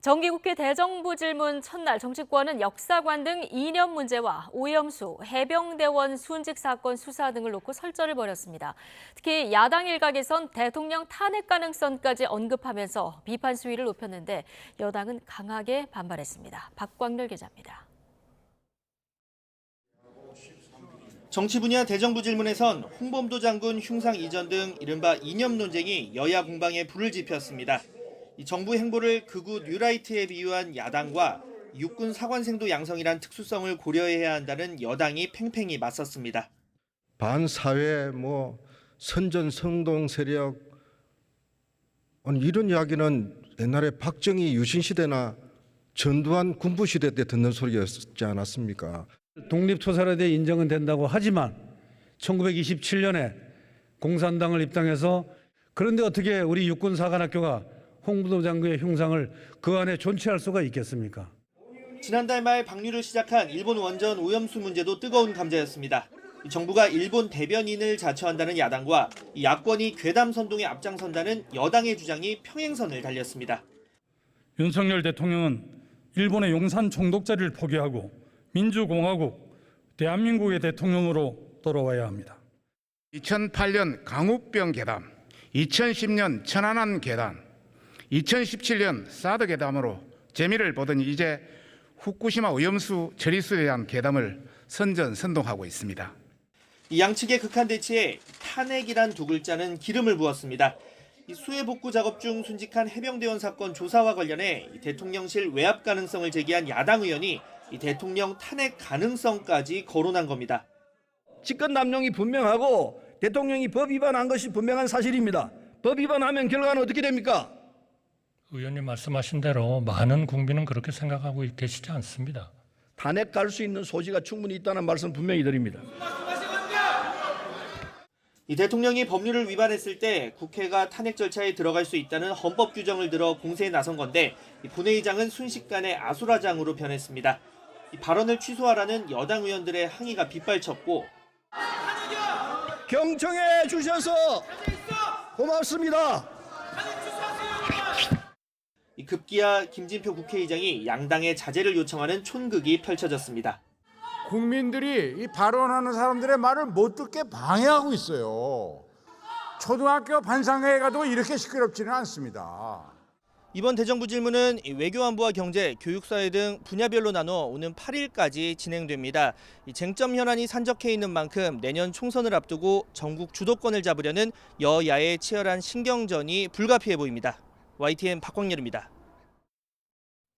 정기국회 대정부질문 첫날 정치권은 역사관 등 이념 문제와 오염수, 해병대원 순직 사건 수사 등을 놓고 설전을 벌였습니다. 특히 야당 일각에선 대통령 탄핵 가능성까지 언급하면서 비판 수위를 높였는데 여당은 강하게 반발했습니다. 박광렬 기자입니다. 정치 분야 대정부 질문에선 홍범도 장군 흉상 이전 등 이른바 이념 논쟁이 여야 공방에 불을 지폈습니다. 이 정부 행보를 극우 뉴라이트에 비유한 야당과 육군 사관생도 양성이란 특수성을 고려해야 한다는 여당이 팽팽히 맞섰습니다. 반사회, 선전성동 세력 이런 이야기는 옛날에 박정희 유신시대나 전두환 군부시대 때 듣는 소리였지 않았습니까? 독립투사에 대해 인정은 된다고 하지만 1927년에 공산당을 입당해서 그런데 어떻게 우리 육군사관학교가 홍범도 장군의 흉상을 그 안에 존치할 수가 있겠습니까? 지난달 말 방류를 시작한 일본 원전 오염수 문제도 뜨거운 감자였습니다. 정부가 일본 대변인을 자처한다는 야당과 야권이 괴담 선동에 앞장선다는 여당의 주장이 평행선을 달렸습니다. 윤석열 대통령은 일본의 용산 총독자리를 포기하고 민주공화국, 대한민국의 대통령으로 돌아와야 합니다. 2008년 강우병 괴담, 2010년 천안함 괴담, 2017년 사드 괴담으로 재미를 보더니 이제 후쿠시마 오염수 처리수에 대한 괴담을 선전선동하고 있습니다. 이 양측의 극한 대치에 탄핵이란 두 글자는 기름을 부었습니다. 이 수해 복구 작업 중 순직한 해병대원 사건 조사와 관련해 대통령실 외압 가능성을 제기한 야당 의원이 이 대통령 탄핵 가능성까지 거론한 겁니다. 직권 남용이 분명하고 대통령이 법 위반한 것이 분명한 사실입니다. 법 위반하면 결과는 어떻게 됩니까? 의원님 말씀하신 대로 많은 국민은 그렇게 생각하고 계시지 않습니다. 탄핵 갈 수 있는 소지가 충분히 있다는 말씀 분명히 드립니다. 이 대통령이 법률을 위반했을 때 국회가 탄핵 절차에 들어갈 수 있다는 헌법 규정을 들어 공세에 나선 건데 본회의장은 순식간에 아수라장으로 변했습니다. 이 발언을 취소하라는 여당 의원들의 항의가 빗발쳤고 경청해 주셔서 고맙습니다. 급기야 김진표 국회의장이 양당의 자제를 요청하는 촌극이 펼쳐졌습니다. 국민들이 이 발언하는 사람들의 말을 못 듣게 방해하고 있어요. 초등학교 반상회에 가도 이렇게 시끄럽지는 않습니다. 이번 대정부 질문은 외교안보와 경제, 교육사회 등 분야별로 나눠 오는 8일까지 진행됩니다. 쟁점 현안이 산적해 있는 만큼 내년 총선을 앞두고 전국 주도권을 잡으려는 여야의 치열한 신경전이 불가피해 보입니다. YTN 박광렬입니다.